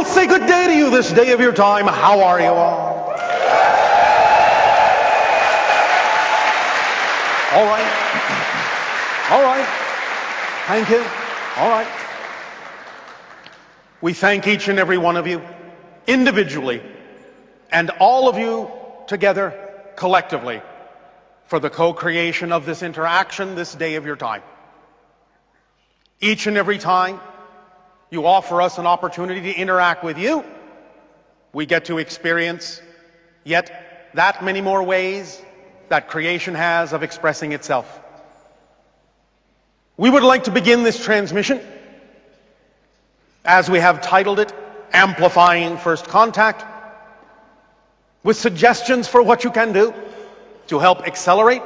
let's say good day to you this day of your time. How are you all? All right. All right. Thank you. All right. We thank each and every one of you individually and all of you together collectively for the co-creation of this interaction this day of your time. Each and every time you offer us an opportunity to interact with you, we get to experience yet that many more ways that creation has of expressing itself. We would like to begin this transmission, as we have titled it, Amplifying First Contact, with suggestions for what you can do to help accelerate,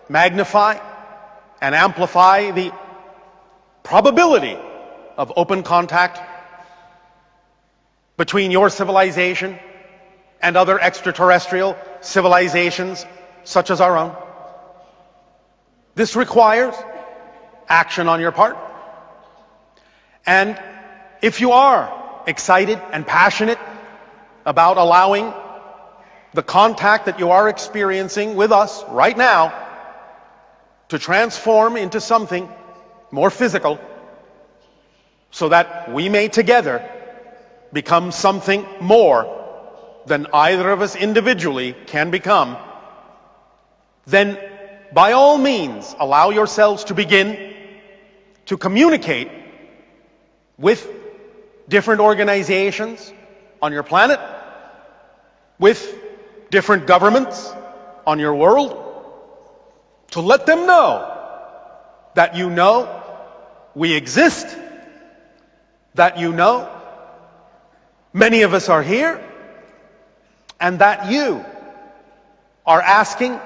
magnify, and amplify the probability of open contact between your civilization and other extraterrestrial civilizations such as our own. This requires action on your part. And if you are excited and passionate about allowing the contact that you are experiencing with us right now to transform into something more physical, so that we may together become something more than either of us individually can become, then by all means allow yourselves to begin to communicate with different organizations on your planet, with different governments on your world, to let them know that you know we exist, that you know many of us are here, and that you are asking,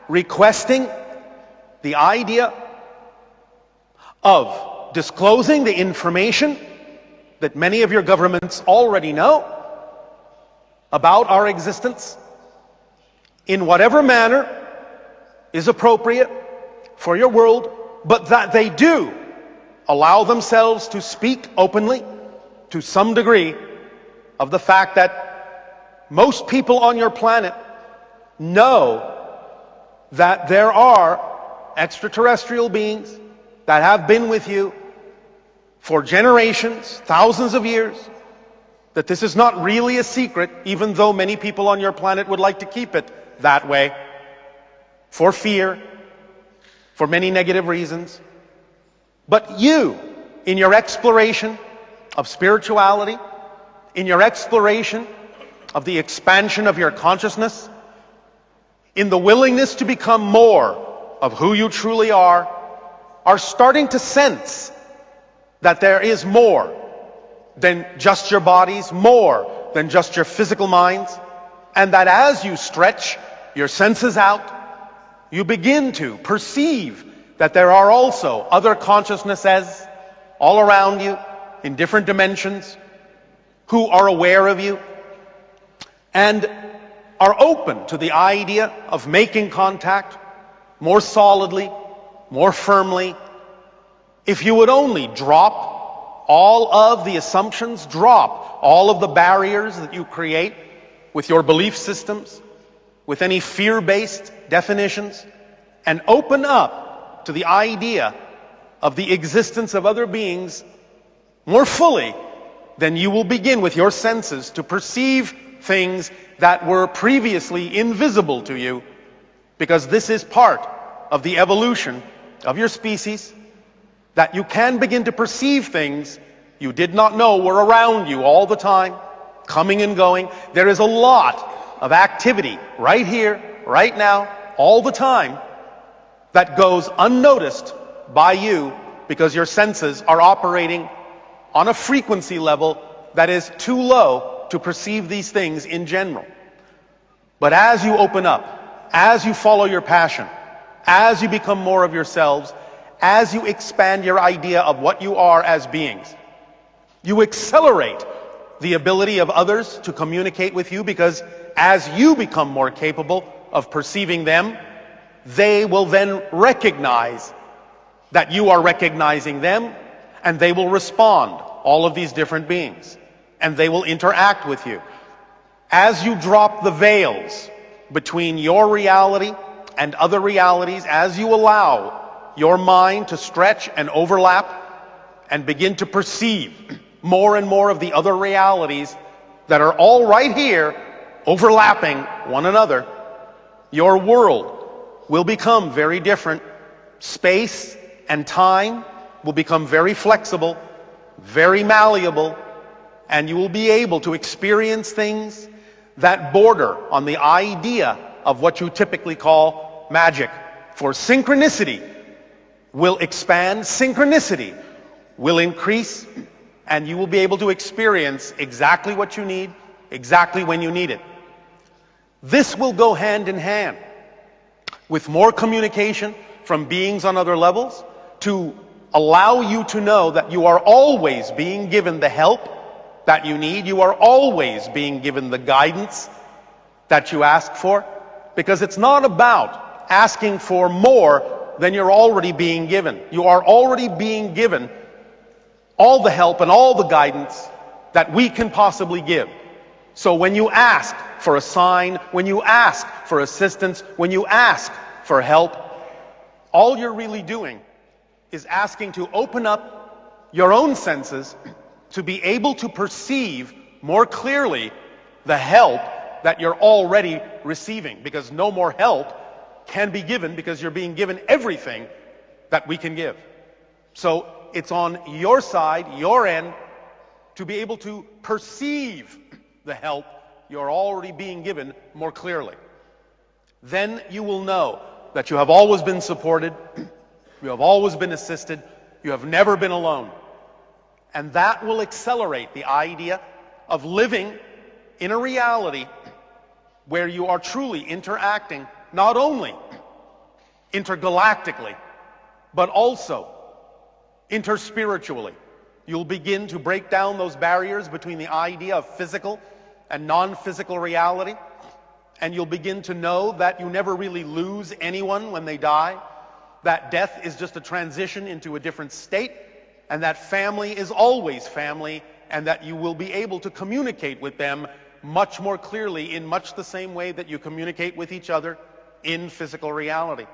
requesting the idea of disclosing the information that many of your governments already know about our existence in whatever manner is appropriate for your world, but that they do allow themselves to speak openly to some degree of the fact that most people on your planet know that there are extraterrestrial beings that have been with you for generations, thousands of years, that this is not really a secret, even though many people on your planet would like to keep it that way, for fear, for many negative reasons. But you, in your exploration of spirituality, in your exploration of the expansion of your consciousness, in the willingness to become more of who you truly are starting to sense that there is more than just your bodies, more than just your physical minds, and that as you stretch your senses out, you begin to perceive that there are also other consciousnesses all around you in different dimensions who are aware of you and are open to the idea of making contact more solidly, more firmly, if you would only drop all of the assumptions, drop all of the barriers that you create with your belief systems, with any fear-based definitions, and open up to the idea of the existence of other beings more fully, then you will begin with your senses to perceive things that were previously invisible to you, because this is part of the evolution of your species, that you can begin to perceive things you did not know were around you all the time, coming and going. There is a lot of activity right here, right now, all the time, that goes unnoticed by you because your senses are operating on a frequency level that is too low to perceive these things in general. But as you open up, as you follow your passion, as you become more of yourselves, as you expand your idea of what you are as beings, you accelerate the ability of others to communicate with you, because as you become more capable of perceiving them, they will then recognize that you are recognizing them, and they will respond, all of these different beings. and they will interact with you. As you drop the veils between your reality and other realities, as you allow your mind to stretch and overlap and begin to perceive more and more of the other realities that are all right here, overlapping one another, your world will become very different. Space and time will become very flexible, very malleable, and you will be able to experience things that border on the idea of what you typically call magic. For synchronicity will expand, synchronicity will increase, and you will be able to experience exactly what you need, exactly when you need it. This will go hand in hand with more communication from beings on other levels to allow you to know that you are always being given the help that you need. You are always being given the guidance that you ask for, because it's not about asking for more than you're already being given. You are already being given all the help and all the guidance that we can possibly give. So when you ask for a sign, when you ask for assistance, when you ask for help, all you're really doing is asking to open up your own senses to be able to perceive more clearly the help that you're already receiving, because no more help can be given because you're being given everything that we can give. So it's on your side, your end, to be able to perceive the help you're already being given more clearly. Then you will know that you have always been supported, you have always been assisted, you have never been alone. And that will accelerate the idea of living in a reality where you are truly interacting not only intergalactically, but also interspiritually. You'll begin to break down those barriers between the idea of physical and non-physical reality, and you'll begin to know that you never really lose anyone when they die, that death is just a transition into a different state, and that family is always family, and that you will be able to communicate with them much more clearly in much the same way that you communicate with each other in physical reality.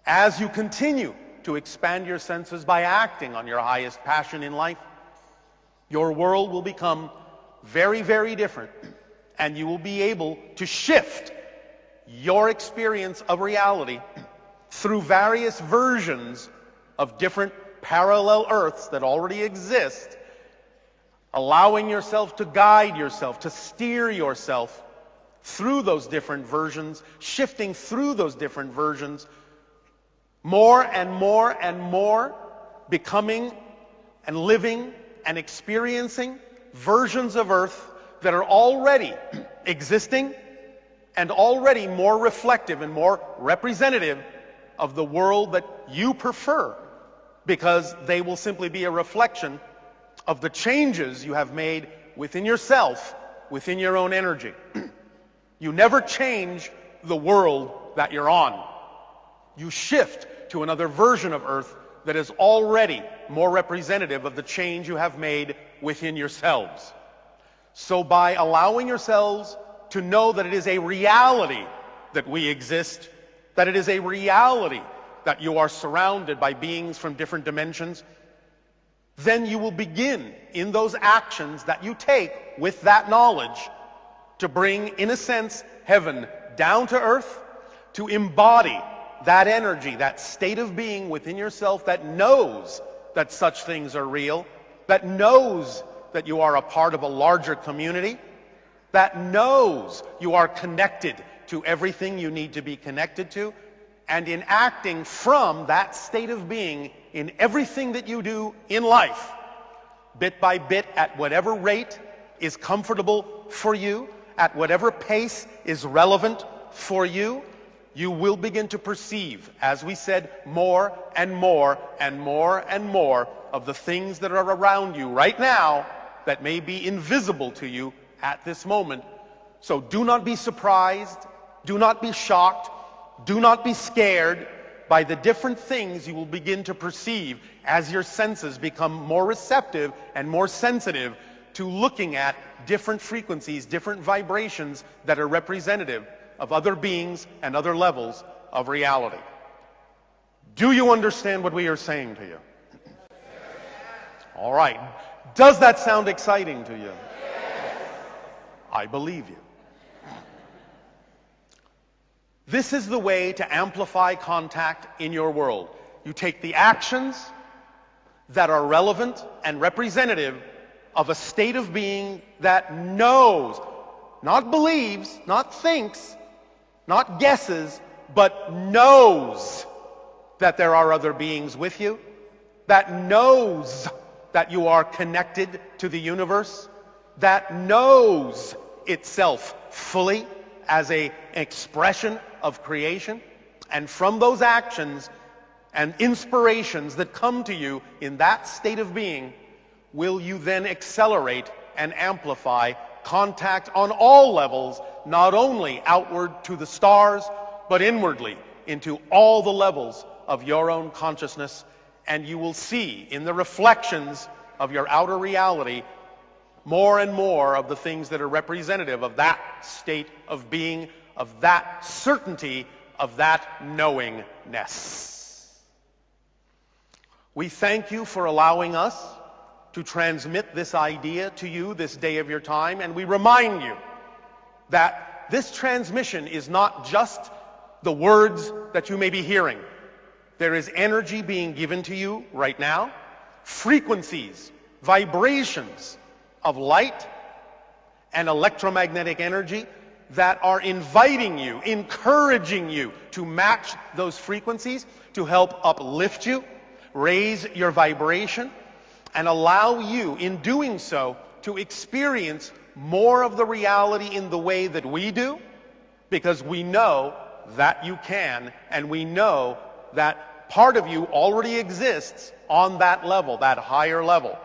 As you continue to expand your senses by acting on your highest passion in life, your world will become very, very different, and you will be able to shift your experience of reality through various versions of different parallel Earths that already exist, allowing yourself to guide yourself, to steer yourself through those different versions, shifting through those different versions, more and more and more, becoming and living and experiencing versions of Earth that are already existing and already more reflective and more representative of the world that you prefer, because they will simply be a reflection of the changes you have made within yourself, within your own energy. You never change the world that you're on. You shift to another version of Earth that is already more representative of the change you have made within yourselves. So by allowing yourselves to know that it is a reality that we exist, that it is a reality that you are surrounded by beings from different dimensions, then you will begin in those actions that you take with that knowledge to bring, in a sense, heaven down to earth, to embody that energy, that state of being within yourself that knows that such things are real, that knows that you are a part of a larger community, that knows you are connected to everything you need to be connected to, and in acting from that state of being in everything that you do in life, bit by bit, at whatever rate is comfortable for you, at whatever pace is relevant for you, you will begin to perceive, as we said, more and more and more and more of the things that are around you right now that may be invisible to you at this moment. So do not be surprised, do not be shocked, do not be scared by the different things you will begin to perceive as your senses become more receptive and more sensitive to looking at different frequencies, different vibrations that are representative of other beings and other levels of reality. Do you understand what we are saying to you? All right. Does that sound exciting to you? I believe you. This is the way to amplify contact in your world. You take the actions that are relevant and representative of a state of being that knows, not believes, not thinks, not guesses, but knows that there are other beings with you, that knows that you are connected to the universe, that knows itself fully as an expression of creation. And from those actions and inspirations that come to you in that state of being, will you then accelerate and amplify contact on all levels, not only outward to the stars, but inwardly into all the levels of your own consciousness. And you will see in the reflections of your outer reality more and more of the things that are representative of that state of being, of that certainty, of that knowingness. We thank you for allowing us to transmit this idea to you this day of your time, and we remind you that this transmission is not just the words that you may be hearing. There is energy being given to you right now, frequencies, vibrations of light and electromagnetic energy that are inviting you, encouraging you to match those frequencies, to help uplift you, raise your vibration, and allow you, in doing so, to experience more of the reality in the way that we do, because we know that you can, and we know that part of you already exists on that level, that higher level.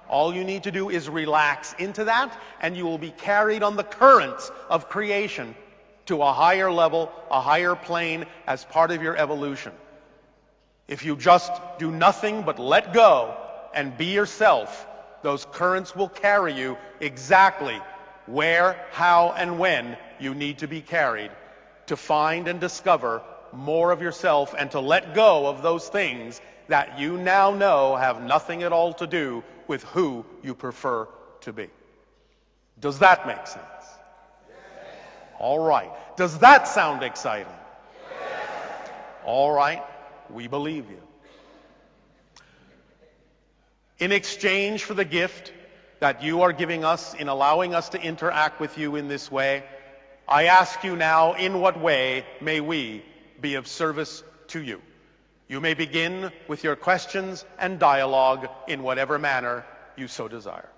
All you need to do is relax into that, and you will be carried on the currents of creation to a higher level, a higher plane, as part of your evolution. If you just do nothing but let go and be yourself, those currents will carry you exactly where, how, and when you need to be carried to find and discover more of yourself, and to let go of those things that you now know have nothing at all to do with who you prefer to be. Does that make sense? Yes. All right. Does that sound exciting? Yes. All right. We believe you. In exchange for the gift that you are giving us in allowing us to interact with you in this way, I ask you now, in what way may we be of service to you? You may begin with your questions and dialogue in whatever manner you so desire.